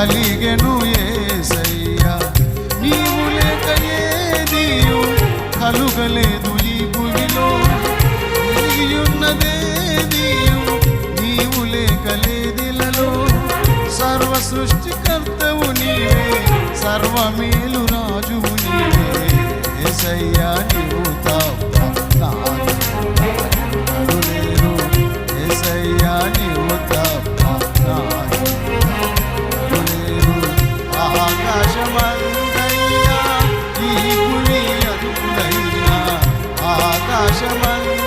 కలిగెను యేసయ్యా. నీవు లేక ఏదియు కలుగలేదు ఈ భూమిలో, ఉన్నదేదియు నీవు లేక లేదిలలో. సర్వ సృష్టికర్తవు నీవే, సర్వమేలు రాజువు నీవే. యేసయ్యా నీవు తప్ప నాకెవ్వరు లేరు. యేసయ్యా నీవు తప్ప నాకెవ్వరు లేరు. ఆకాశమందైనా ఈ భూమి అదుపులైనా, ఆకాశమందైనా